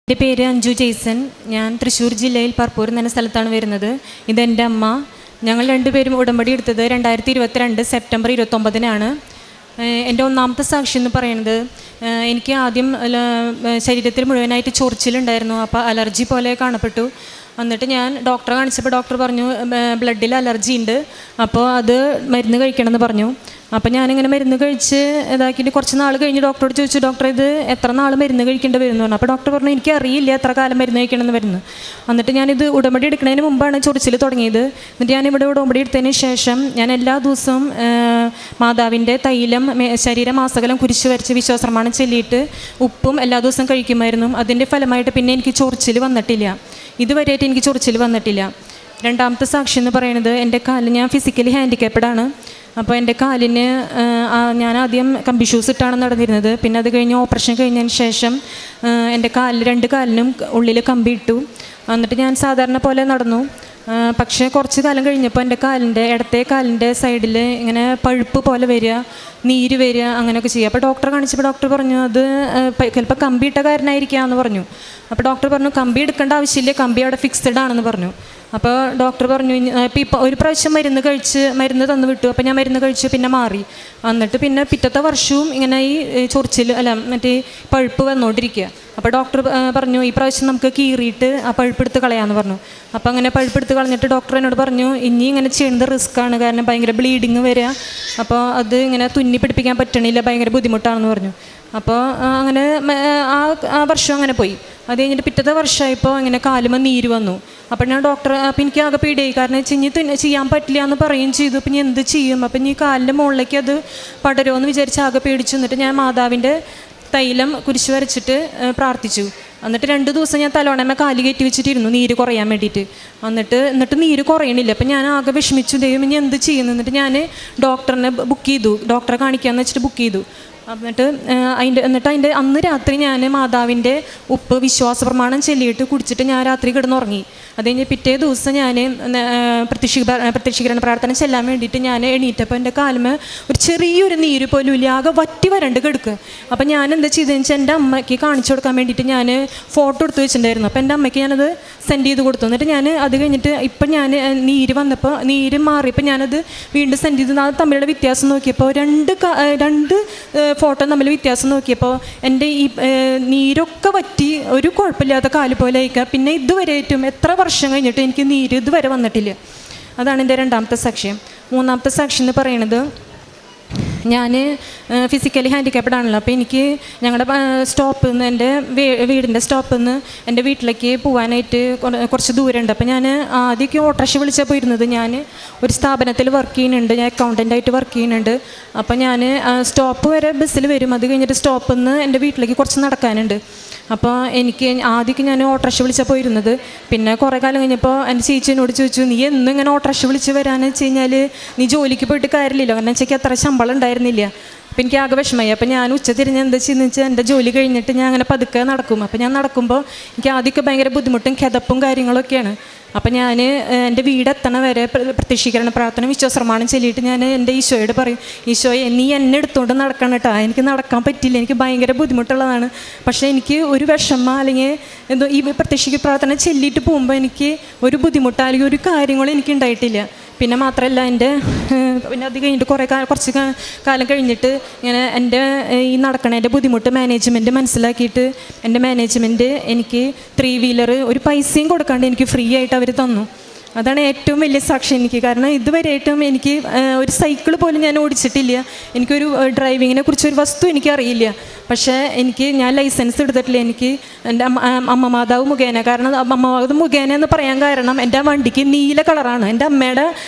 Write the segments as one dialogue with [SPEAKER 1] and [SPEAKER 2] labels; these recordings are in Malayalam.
[SPEAKER 1] എൻ്റെ പേര് അഞ്ജു ജെയ്സൺ. ഞാൻ തൃശ്ശൂർ ജില്ലയിൽ പറപ്പൂർ എന്ന സ്ഥലത്താണ് വരുന്നത്. ഇതെൻ്റെ അമ്മ. ഞങ്ങൾ രണ്ടുപേരും ഉടമ്പടി എടുത്തത് 2022 സെപ്റ്റംബർ 29-നാണ്. എൻ്റെ ഒന്നാമത്തെ സാക്ഷി എന്ന് പറയുന്നത്, എനിക്ക് ആദ്യം ശരീരത്തിൽ മുഴുവനായിട്ട് ചൊറിച്ചിലുണ്ടായിരുന്നു. അപ്പോൾ അലർജി പോലെ കാണപ്പെട്ടു. എന്നിട്ട് ഞാൻ ഡോക്ടറെ കാണിച്ചപ്പോൾ ഡോക്ടർ പറഞ്ഞു ബ്ലഡിൽ അലർജി ഉണ്ട്, അപ്പോൾ അത് മരുന്ന് കഴിക്കണമെന്ന് പറഞ്ഞു. അപ്പോൾ ഞാനിങ്ങനെ മരുന്ന് കഴിച്ച് ഇതാക്കിയിട്ട് കുറച്ച് നാൾ കഴിഞ്ഞ് ഡോക്ടറോട് ചോദിച്ചു, ഡോക്ടർ ഇത് എത്ര നാൾ മരുന്ന് കഴിക്കേണ്ടി വരുന്നു പറഞ്ഞു. അപ്പോൾ ഡോക്ടർ പറഞ്ഞു എനിക്കറിയില്ല എത്ര കാലം മരുന്ന് കഴിക്കണമെന്ന് വരുന്നു. എന്നിട്ട് ഞാനിത് ഉടമ്പടി എടുക്കുന്നതിന് മുമ്പാണ് ചൊറിച്ചിൽ തുടങ്ങിയത്. എന്നിട്ട് ഞാനിവിടെ ഉടമ്പടി എടുത്തതിന് ശേഷം ഞാൻ എല്ലാ ദിവസവും മാതാവിൻ്റെ തൈലം ശരീരമാസകലം കുരിശ് വരച്ച് വിശ്വാസപ്രമാണം ചൊല്ലിയിട്ട് ഉപ്പും എല്ലാ ദിവസവും കഴിക്കുമായിരുന്നു. അതിൻ്റെ ഫലമായിട്ട് പിന്നെ എനിക്ക് ചൊറിച്ചിൽ വന്നിട്ടില്ല. ഇതുവരെയായിട്ട് എനിക്ക് ചൊറിച്ചിൽ വന്നിട്ടില്ല. രണ്ടാമത്തെ സാക്ഷി എന്ന് പറയുന്നത്, എൻ്റെ കാലിൽ ഞാൻ ഫിസിക്കലി ഹാൻഡിക്കാപ്പ്ഡാണ്. അപ്പോൾ എൻ്റെ കാലിന് ഞാൻ ആദ്യം കമ്പി ഷൂസ് ഇട്ടാണ് നടന്നിരുന്നത്. പിന്നെ അത് കഴിഞ്ഞ് ഓപ്പറേഷൻ കഴിഞ്ഞതിന് ശേഷം എൻ്റെ രണ്ട് കാലിനും ഉള്ളിൽ കമ്പി ഇട്ടു. എന്നിട്ട് ഞാൻ സാധാരണ പോലെ നടന്നു. പക്ഷേ കുറച്ച് കാലം കഴിഞ്ഞപ്പോൾ എൻ്റെ ഇടത്തെ കാലിൻ്റെ സൈഡിൽ ഇങ്ങനെ പഴുപ്പ് പോലെ വരിക, നീര് വരിക, അങ്ങനെയൊക്കെ ചെയ്യുക. അപ്പോൾ ഡോക്ടറെ കാണിച്ചപ്പോൾ ഡോക്ടർ പറഞ്ഞു അത് ചിലപ്പോൾ കമ്പി ഇട്ട കാരണമായിരിക്കാമെന്ന് പറഞ്ഞു. അപ്പോൾ ഡോക്ടർ പറഞ്ഞു കമ്പി എടുക്കേണ്ട ആവശ്യമില്ല, കമ്പി അവിടെ ഫിക്സഡ് ആണെന്ന് പറഞ്ഞു. അപ്പോൾ ഡോക്ടർ പറഞ്ഞു ഇപ്പോൾ ഒരു പ്രാവശ്യം മരുന്ന് തന്നു വിട്ടു. അപ്പോൾ ഞാൻ മരുന്ന് കഴിച്ചു, പിന്നെ മാറി. എന്നിട്ട് പിന്നെ പിറ്റത്തെ വർഷവും ഇങ്ങനെ ഈ ചൊറിച്ചിൽ മറ്റേ പഴുപ്പ് വന്നുകൊണ്ടിരിക്കുക. അപ്പോൾ ഡോക്ടർ പറഞ്ഞു ഈ പ്രാവശ്യം നമുക്ക് കീറിയിട്ട് ആ പഴുപ്പെടുത്ത് കളയാമെന്ന് പറഞ്ഞു. അപ്പോൾ അങ്ങനെ പഴുപ്പെടുത്ത് കളഞ്ഞിട്ട് ഡോക്ടർ എന്നോട് പറഞ്ഞു ഇനി ഇങ്ങനെ ചെയ്യുന്നത് റിസ്ക്കാണ്, കാരണം ഭയങ്കര ബ്ലീഡിങ് വരിക, അപ്പോൾ അത് ഇങ്ങനെ തുന്നി പിടിപ്പിക്കാൻ പറ്റണില്ല, ഭയങ്കര ബുദ്ധിമുട്ടാണെന്ന് പറഞ്ഞു. അപ്പോൾ അങ്ങനെ ആ വർഷം അങ്ങനെ പോയി. അത് കഴിഞ്ഞിട്ട് പിറ്റത്തെ വർഷമായപ്പോൾ ഇങ്ങനെ കാലുമ നീര് വന്നു. അപ്പോൾ ഞാൻ അപ്പോൾ എനിക്ക് ആകെ പേടിയായി, കാരണം ഇനി ചെയ്യാൻ പറ്റില്ല എന്ന് പറയുകയും ചെയ്തു. അപ്പം ഞാൻ എന്ത് ചെയ്യും? അപ്പം ഈ കാലിൻ്റെ മുകളിലേക്ക് അത് പടരുമെന്ന് വിചാരിച്ച് ആകെ പേടിച്ചു. എന്നിട്ട് ഞാൻ മാതാവിൻ്റെ തൈലം കുരിശ് വരച്ചിട്ട് പ്രാർത്ഥിച്ചു. എന്നിട്ട് 2 ദിവസം ഞാൻ തലോണമേ കാല് കയറ്റി വെച്ചിട്ടിരുന്നു നീര് കുറയാൻ വേണ്ടിയിട്ട്. എന്നിട്ട് നീര് കുറയണില്ല. അപ്പം ഞാൻ ആകെ വിഷമിച്ചു, ദൈവം ഇനി എന്ത് ചെയ്യുന്നു? എന്നിട്ട് ഞാൻ ഡോക്ടറിനെ ബുക്ക് ചെയ്തു, ഡോക്ടറെ കാണിക്കാമെന്ന് വെച്ചിട്ട് ബുക്ക് ചെയ്തു. എന്നിട്ട് അതിൻ്റെ അന്ന് രാത്രി ഞാൻ മാതാവിൻ്റെ ഉപ്പ് വിശ്വാസപ്രമാണം ചൊല്ലിയിട്ട് കുടിച്ചിട്ട് ഞാൻ രാത്രി കിടന്നുറങ്ങി. അത് കഴിഞ്ഞ് പിറ്റേ ദിവസം ഞാൻ പ്രത്യക്ഷീകരണ പ്രാർത്ഥന ചെല്ലാൻ വേണ്ടിയിട്ട് ഞാൻ എണീറ്റപ്പോൾ എൻ്റെ കാലുമേ ഒരു ചെറിയൊരു നീര് പോലും ഇല്ല, ആകെ വറ്റി വരണ്ട് കിടക്കുക. അപ്പം ഞാൻ എന്താ ചെയ്തതെന്ന് വെച്ചാൽ എൻ്റെ അമ്മയ്ക്ക് കാണിച്ചു കൊടുക്കാൻ വേണ്ടിയിട്ട് ഞാൻ ഫോട്ടോ എടുത്ത് വെച്ചിട്ടുണ്ടായിരുന്നു. അപ്പോൾ എൻ്റെ അമ്മയ്ക്ക് ഞാനത് സെൻഡ് ചെയ്ത് കൊടുത്തു. എന്നിട്ട് ഞാൻ അത് കഴിഞ്ഞിട്ട് ഇപ്പം ഞാൻ നീര് മാറിയപ്പോൾ ഞാനത് വീണ്ടും സെൻഡ് ചെയ്ത് അത് തമ്മിലുള്ള വ്യത്യാസം നോക്കിയപ്പോൾ രണ്ട് ഫോട്ടോ തമ്മിൽ വ്യത്യാസം നോക്കിയപ്പോൾ എൻ്റെ ഈ നീരൊക്കെ വറ്റി ഒരു കുഴപ്പമില്ലാത്ത കാല് പോലെ അയക്കുക. പിന്നെ ഇതുവരെയായിട്ടും എത്ര വർഷം കഴിഞ്ഞിട്ട് എനിക്ക് നീര് ഇതുവരെ വന്നിട്ടില്ല. അതാണ് എൻ്റെ രണ്ടാമത്തെ സാക്ഷ്യം. മൂന്നാമത്തെ സാക്ഷി എന്ന് പറയുന്നത്, ഞാൻ ഫിസിക്കലി ഹാൻഡിക്കാപ്പ്ഡ് ആണല്ലോ. അപ്പോൾ എനിക്ക് ഞങ്ങളുടെ സ്റ്റോപ്പിൽ നിന്ന് എൻ്റെ വീടിൻ്റെ സ്റ്റോപ്പിൽ നിന്ന് എൻ്റെ വീട്ടിലേക്ക് പോകാനായിട്ട് കുറച്ച് ദൂരമുണ്ട്. അപ്പോൾ ഞാൻ ആദ്യമൊക്കെ ഓട്ടോറിക്ഷ വിളിച്ചാൽ പോയിരുന്നത്. ഞാൻ ഒരു സ്ഥാപനത്തിൽ വർക്ക് ചെയ്യുന്നുണ്ട്, ഞാൻ അക്കൗണ്ടൻ്റായിട്ട് വർക്ക് ചെയ്യുന്നുണ്ട്. അപ്പോൾ ഞാൻ സ്റ്റോപ്പ് വരെ ബസ്സിൽ വരും. അത് കഴിഞ്ഞിട്ട് സ്റ്റോപ്പിൽ നിന്ന് എൻ്റെ വീട്ടിലേക്ക് കുറച്ച് നടക്കാനുണ്ട്. അപ്പോൾ ആദ്യമൊക്കെ ഞാൻ ഓട്ടോറിക്ഷ വിളിച്ചാൽ പോയിരുന്നത്. പിന്നെ കുറേ കാലം കഴിഞ്ഞപ്പോൾ എൻ്റെ ചേച്ചിനോട് ചോദിച്ചു, നീ എന്നും ഇങ്ങനെ ഓട്ടോറിക്ഷ വിളിച്ച് വരാമെന്ന് വെച്ച് കഴിഞ്ഞാൽ നീ ജോലിക്ക് പോയിട്ട് കാര്യമില്ലല്ലോ, കാരണം വെച്ചാൽ അത്ര ശമ്പളം ഉണ്ടായിരുന്നില്ല. അപ്പോൾ എനിക്ക് ആകെ വിഷമമായി. അപ്പോൾ ഞാൻ ഉച്ചതിരിഞ്ഞ് എന്താ ചെയ്യുന്നത് വെച്ചാൽ എൻ്റെ ജോലി കഴിഞ്ഞിട്ട് ഞാൻ അങ്ങനെ പതുക്കെ നടക്കും. അപ്പോൾ ഞാൻ നടക്കുമ്പോൾ എനിക്ക് ആദ്യമൊക്കെ ഭയങ്കര ബുദ്ധിമുട്ടും കിതപ്പും കാര്യങ്ങളൊക്കെയാണ്. അപ്പം ഞാൻ എൻ്റെ വീടെത്തണ വരെ പ്രത്യക്ഷീകരണ പ്രാർത്ഥന വിശ്വാസപ്രമാണം ചൊല്ലിയിട്ട് ഞാൻ എൻ്റെ ഈശോയോട് പറയും, ഈശോയെ നീ എന്നെ എടുത്തുകൊണ്ട് നടക്കണം കേട്ടോ, എനിക്ക് നടക്കാൻ പറ്റില്ല, എനിക്ക് ഭയങ്കര ബുദ്ധിമുട്ടുള്ളതാണ്. പക്ഷേ എനിക്ക് ഒരു വിഷമം അല്ലെങ്കിൽ എന്തോ ഈ പ്രത്യക്ഷീകരണ പ്രാർത്ഥന ചൊല്ലിയിട്ട് പോകുമ്പോൾ എനിക്ക് ഒരു ബുദ്ധിമുട്ട് അല്ലെങ്കിൽ ഒരു കാര്യങ്ങളും എനിക്ക് ഉണ്ടായിട്ടില്ല. പിന്നെ മാത്രമല്ല പിന്നെ അത് കഴിഞ്ഞിട്ട് കുറച്ച് കാലം കഴിഞ്ഞിട്ട് ഇങ്ങനെ എൻ്റെ ഈ നടക്കണതിൻ്റെ ബുദ്ധിമുട്ട് മാനേജ്മെൻറ്റ് മനസ്സിലാക്കിയിട്ട് എൻ്റെ മാനേജ്മെൻറ്റ് എനിക്ക് 3 വീലർ ഒരു പൈസയും കൊടുക്കാണ്ട് എനിക്ക് ഫ്രീ ആയിട്ട് അവർ തന്നു. അതാണ് ഏറ്റവും വലിയ സാക്ഷി എനിക്ക്. കാരണം ഇതുവരെയായിട്ടും എനിക്ക് ഒരു സൈക്കിൾ പോലും ഞാൻ ഓടിച്ചിട്ടില്ല, എനിക്കൊരു ഡ്രൈവിങ്ങിനെ കുറിച്ച് ഒരു വസ്തു എനിക്കറിയില്ല. പക്ഷേ ഞാൻ ലൈസൻസ് എടുത്തിട്ടില്ല. എനിക്ക് എൻ്റെ അമ്മ മാതാവ് മുഖേന, കാരണം അമ്മ മാതാവ് മുഖേന എന്ന് പറയാൻ കാരണം എൻ്റെ വണ്ടിക്ക് നീല കളറാണ്, എൻ്റെ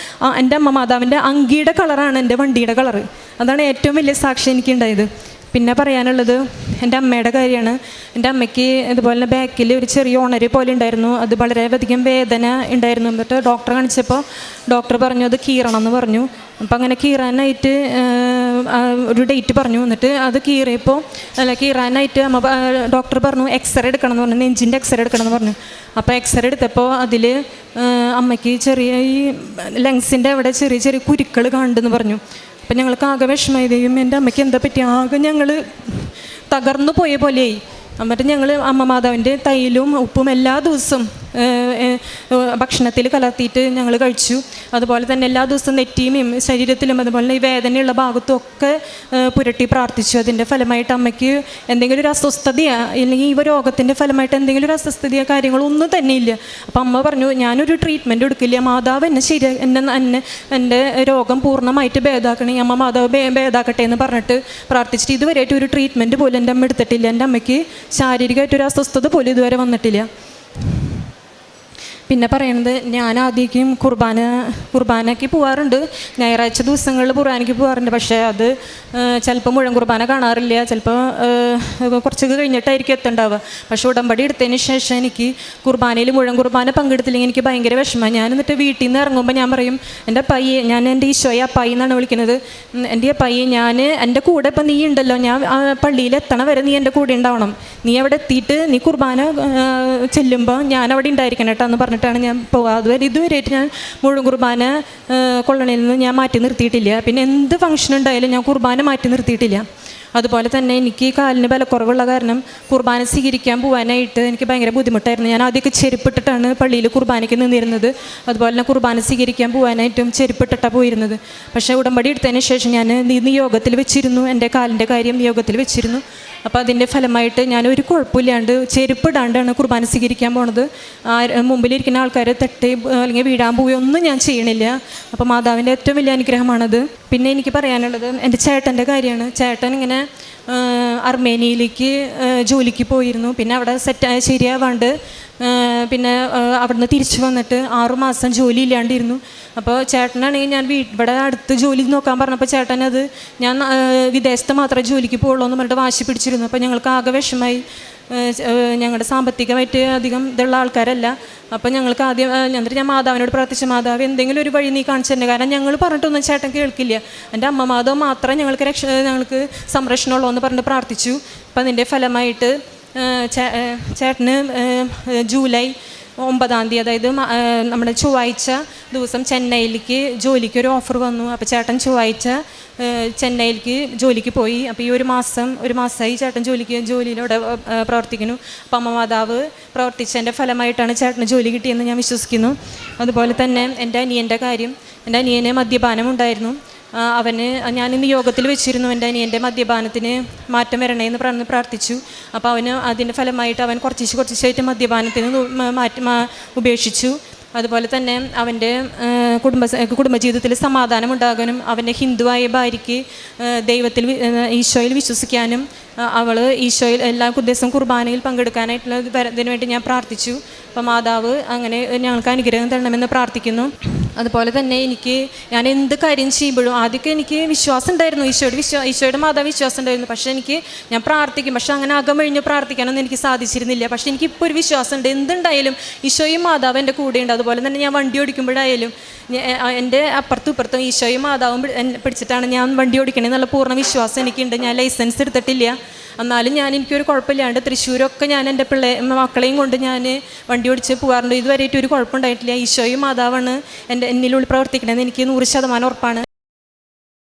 [SPEAKER 1] അമ്മ മാതാവിൻ്റെ അങ്കിയുടെ കളറാണ് എൻ്റെ വണ്ടിയുടെ കളറ്. അതാണ് ഏറ്റവും വലിയ സാക്ഷി എനിക്കുണ്ടായത്. പിന്നെ പറയാനുള്ളത് എൻ്റെ അമ്മയുടെ കാര്യമാണ്. എൻ്റെ അമ്മയ്ക്ക് ഇതുപോലെ ബാക്കിൽ ഒരു ചെറിയ ഉണര് പോലെ ഉണ്ടായിരുന്നു, അത് വളരെയധികം വേദന ഉണ്ടായിരുന്നു. എന്നിട്ട് ഡോക്ടറെ കാണിച്ചപ്പോൾ ഡോക്ടർ പറഞ്ഞു അത് കീറണം എന്ന് പറഞ്ഞു. അപ്പം അങ്ങനെ കീറാനായിട്ട് ഒരു ഡേറ്റ് പറഞ്ഞു. എന്നിട്ട് അത് കീറാനായിട്ട് ഡോക്ടർ പറഞ്ഞു എക്സ്റേ എടുക്കണം എന്ന് പറഞ്ഞു, നെഞ്ചിൻ്റെ എക്സ്റേ എടുക്കണം എന്ന് പറഞ്ഞു. അപ്പോൾ എക്സ്റേ എടുത്തപ്പോൾ അതിൽ അമ്മയ്ക്ക് ചെറിയ ഈ ലങ്സിൻ്റെ അവിടെ ചെറിയ ചെറിയ കുരുക്കൾ കണ്ടെന്ന് പറഞ്ഞു. അപ്പം ഞങ്ങൾക്ക് ആകെ വിഷമമായി, എൻ്റെ അമ്മയ്ക്ക് എന്താ പറ്റി, ആകെ ഞങ്ങൾ തകർന്നു പോയ പോലെയായി. എന്നിട്ട് ഞങ്ങൾ അമ്മ മാതാവിൻ്റെ തൈലും ഉപ്പും എല്ലാ ദിവസവും ഭക്ഷണത്തിൽ കലർത്തിയിട്ട് ഞങ്ങൾ കഴിച്ചു. അതുപോലെ തന്നെ എല്ലാ ദിവസവും നെറ്റിയും ശരീരത്തിലും അതുപോലെ ഈ വേദനയുള്ള ഭാഗത്തും ഒക്കെ പുരട്ടി പ്രാർത്ഥിച്ചു. അതിൻ്റെ ഫലമായിട്ട് അമ്മയ്ക്ക് എന്തെങ്കിലും ഒരു അസ്വസ്ഥതയോ അല്ലെങ്കിൽ ഈ രോഗത്തിൻ്റെ ഫലമായിട്ട് എന്തെങ്കിലും ഒരു അസ്വസ്ഥതയോ കാര്യങ്ങളോ ഒന്നും തന്നെ ഇല്ല. അപ്പം അമ്മ പറഞ്ഞു, ഞാനൊരു ട്രീറ്റ്മെൻറ്റ് എടുക്കില്ല, മാതാവ് എന്നെ എൻ്റെ രോഗം പൂർണ്ണമായിട്ട് ഭേദാക്കണമെങ്കിൽ അമ്മ മാതാവ് ഭേദാക്കട്ടെ എന്ന് പറഞ്ഞിട്ട് പ്രാർത്ഥിച്ചിട്ട് ഇതുവരെയായിട്ട് ഒരു ട്രീറ്റ്മെൻറ്റ് പോലും എൻ്റെ അമ്മ എടുത്തിട്ടില്ല. എൻ്റെ അമ്മയ്ക്ക് ശാരീരികമായിട്ടൊരു അസ്വസ്ഥത പോലും ഇതുവരെ വന്നിട്ടില്ല. പിന്നെ പറയണത്, ഞാൻ ആദ്യം കുർബാനയ്ക്ക് പോകാറുണ്ട്, ഞായറാഴ്ച ദിവസങ്ങളിൽ കുർബാനയ്ക്ക് പോകാറുണ്ട്. പക്ഷേ അത് ചിലപ്പോൾ മുഴുവൻ കുർബാന കാണാറില്ല, ചിലപ്പോൾ കുറച്ചൊക്കെ കഴിഞ്ഞിട്ടായിരിക്കും എത്തുണ്ടാവുക. പക്ഷേ ഉടമ്പടി എടുത്തതിന് ശേഷം എനിക്ക് കുർബാനയിൽ മുഴുവൻ കുർബാന പങ്കെടുത്തില്ലെങ്കിൽ എനിക്ക് ഭയങ്കര വിഷമമാണ്. ഞാൻ എന്നിട്ട് വീട്ടിൽ നിന്ന് ഇറങ്ങുമ്പോൾ ഞാൻ പറയും, എൻ്റെ അപ്പായി, ഞാൻ എൻ്റെ ഈശോയെ അപ്പായി എന്നാണ് വിളിക്കുന്നത്, എൻ്റെ അപ്പായി എൻ്റെ കൂടെ ഇപ്പം നീ ഉണ്ടല്ലോ, ഞാൻ പള്ളിയിൽ എത്തണ വരെ നീ എൻ്റെ കൂടെ ഉണ്ടാവണം, നീ അവിടെ എത്തിയിട്ട് നീ കുർബാന ചെല്ലുമ്പോൾ ഞാൻ അവിടെ ഉണ്ടായിരിക്കണം കേട്ടോ എന്ന് പറഞ്ഞിട്ടാണ് ഞാൻ പോവുക. ഇതുവരെയായിട്ട് ഞാൻ മുഴുവൻ കുർബാന കൊള്ളണിൽ നിന്ന് ഞാൻ മാറ്റി നിർത്തിയിട്ടില്ല. പിന്നെ എന്ത് ഫംഗ്ഷൻ ഉണ്ടായാലും ഞാൻ കുർബാന മാറ്റി നിർത്തിയിട്ടില്ല. അതുപോലെ തന്നെ എനിക്ക് കാലിന് ബലക്കുറവുള്ള കാരണം കുർബാന സ്വീകരിക്കാൻ പോകാനായിട്ട് എനിക്ക് ഭയങ്കര ബുദ്ധിമുട്ടായിരുന്നു. ഞാൻ ആദ്യമൊക്കെ ചെരുപ്പിട്ടിട്ടാണ് പള്ളിയിൽ കുർബാനയ്ക്ക് നിന്നിരുന്നത്. അതുപോലെ തന്നെ കുർബാന സ്വീകരിക്കാൻ പോകാനായിട്ടും ചെരുപ്പിട്ടിട്ടാണ് പോയിരുന്നത്. പക്ഷേ ഉടമ്പടി എടുത്തതിന് ശേഷം ഞാൻ നിയോഗത്തിൽ വെച്ചിരുന്നു, എൻ്റെ കാലിൻ്റെ കാര്യം നിയോഗത്തിൽ വെച്ചിരുന്നു. അപ്പോൾ അതിൻ്റെ ഫലമായിട്ട് ഞാനൊരു കുഴപ്പമില്ലാണ്ട് ചെരുപ്പിടാണ്ടാണ് കുർബാന സ്വീകരിക്കാൻ പോണത്. മുമ്പിലിരിക്കുന്ന ആൾക്കാർ തട്ടി അല്ലെങ്കിൽ വീഴാൻ പോവുകയോ ഒന്നും ഞാൻ ചെയ്യണില്ല. അപ്പോൾ മാതാവിൻ്റെ ഏറ്റവും വലിയ അനുഗ്രഹമാണത്. പിന്നെ എനിക്ക് പറയാനുള്ളത് എൻ്റെ ചേട്ടൻ്റെ കാര്യമാണ്. ചേട്ടൻ ഇങ്ങനെ അർമേനിയയിലേക്ക് ജോലിക്ക് പോയിരുന്നു. പിന്നെ അവിടെ ശരിയാവാണ്ട് പിന്നെ അവിടുന്ന് തിരിച്ചു വന്നിട്ട് 6 മാസം ജോലി ഇല്ലാണ്ടിരുന്നു. അപ്പോൾ ചേട്ടനാണെങ്കിൽ ഞാൻ ഇവിടെ അടുത്ത് ജോലി നോക്കാൻ പറഞ്ഞപ്പോൾ ചേട്ടനത് ഞാൻ വിദേശത്ത് മാത്രമേ ജോലിക്ക് പോകുള്ളൂ എന്ന് പറഞ്ഞിട്ട് വാശി പിടിച്ചിരുന്നു. അപ്പോൾ ഞങ്ങൾക്ക് ആകെ വിഷമമായി. ഞങ്ങളുടെ സാമ്പത്തികമായിട്ട് അധികം ഇതുള്ള ആൾക്കാരല്ല. അപ്പോൾ ഞങ്ങൾക്ക് ആദ്യം എന്നിട്ട് ഞാൻ മാതാവിനോട് പ്രാർത്ഥിച്ചു, മാതാവ് എന്തെങ്കിലും ഒരു വഴി നീ കാണിച്ചു തന്നെ, കാരണം ഞങ്ങൾ പറഞ്ഞിട്ടൊന്നും ചേട്ടൻ കേൾക്കില്ല, എൻ്റെ അമ്മ മാതാവ് മാത്രമേ ഞങ്ങൾക്ക് സംരക്ഷണമുള്ളൂ എന്ന് പറഞ്ഞിട്ട് പ്രാർത്ഥിച്ചു. അപ്പം അതിൻ്റെ ഫലമായിട്ട് ചേട്ടന് ജൂലൈ 9-ാം തീയതി, അതായത് നമ്മുടെ ചൊവ്വാഴ്ച ദിവസം ചെന്നൈയിലേക്ക് ജോലിക്ക് ഒരു ഓഫർ വന്നു. അപ്പോൾ ചേട്ടൻ ചൊവ്വാഴ്ച ചെന്നൈയിലേക്ക് ജോലിക്ക് പോയി. അപ്പോൾ ഈ ഒരു മാസമായി ചേട്ടൻ ജോലിയിലൂടെ പ്രവർത്തിക്കുന്നു. അപ്പം അമ്മ മാതാവ് പ്രവർത്തിച്ചതിൻ്റെ ഫലമായിട്ടാണ് ചേട്ടന് ജോലി കിട്ടിയെന്ന് ഞാൻ വിശ്വസിക്കുന്നു. അതുപോലെ തന്നെ എൻ്റെ അനിയന് മദ്യപാനം ഉണ്ടായിരുന്നു. ഞാനിന്ന് യോഗത്തിൽ വെച്ചിരുന്നു, എൻ്റെ അനിയൻ്റെ മദ്യപാനത്തിന് മാറ്റം വരണേന്ന് പറഞ്ഞ് പ്രാർത്ഥിച്ചു. അപ്പോൾ അതിൻ്റെ ഫലമായിട്ട് അവൻ കുറച്ചായിട്ട് മദ്യപാനത്തിന് ഉപേക്ഷിച്ചു. അതുപോലെ തന്നെ അവൻ്റെ കുടുംബജീവിതത്തിൽ സമാധാനം ഉണ്ടാകാനും അവൻ്റെ ഹിന്ദുവായ ഭാര്യയ്ക്ക് ഈശോയിൽ വിശ്വസിക്കാനും അവൾ ഈശോയിൽ എല്ലാ ദിവസവും കുർബാനയിൽ പങ്കെടുക്കാനായിട്ടുള്ള ഇതിനു വേണ്ടി ഞാൻ പ്രാർത്ഥിച്ചു. അപ്പോൾ മാതാവ് അങ്ങനെ ഞങ്ങൾക്ക് അനുഗ്രഹം തരണമെന്ന് പ്രാർത്ഥിക്കുന്നു. അതുപോലെ തന്നെ ഞാൻ എന്ത് കാര്യം ചെയ്യുമ്പോഴും ആദ്യമൊക്കെ എനിക്ക് വിശ്വാസം ഉണ്ടായിരുന്നു, ഈശോയുടെ മാതാവ് വിശ്വാസം ഉണ്ടായിരുന്നു. പക്ഷേ ഞാൻ പ്രാർത്ഥിക്കും, പക്ഷേ അങ്ങനെ അകമഴിഞ്ഞ് പ്രാർത്ഥിക്കാനൊന്നും എനിക്ക് സാധിച്ചിരുന്നില്ല. പക്ഷേ എനിക്കിപ്പോൾ ഒരു വിശ്വാസമുണ്ട്, എന്തുണ്ടായാലും ഈശോയും മാതാവ് എൻ്റെ കൂടെയുണ്ട്. അതുപോലെ തന്നെ ഞാൻ വണ്ടി ഓടിക്കുമ്പോഴായാലും എൻ്റെ അപ്പുറത്തും ഇപ്പുറത്തും ഈശോയും മാതാവും പിടിച്ചിട്ടാണ് ഞാൻ വണ്ടി ഓടിക്കണമെന്നുള്ള പൂർണ്ണ വിശ്വാസം എനിക്കുണ്ട്. ഞാൻ ലൈസൻസ് എടുത്തിട്ടില്ല, എന്നാലും എനിക്കൊരു കുഴപ്പമില്ലാണ്ട് തൃശ്ശൂരൊക്കെ ഞാൻ എൻ്റെ മക്കളെയും കൊണ്ട് ഞാൻ വണ്ടി ഓടിച്ച് പോകാറുണ്ട്. ഇതുവരെയായിട്ട് ഒരു കുഴപ്പമുണ്ടായിട്ടില്ല. ഈശോയും മാതാവാണ് എന്നിലുള്ളിൽ പ്രവർത്തിക്കണമെന്ന് എനിക്ക് 100% ഉറപ്പാണ്.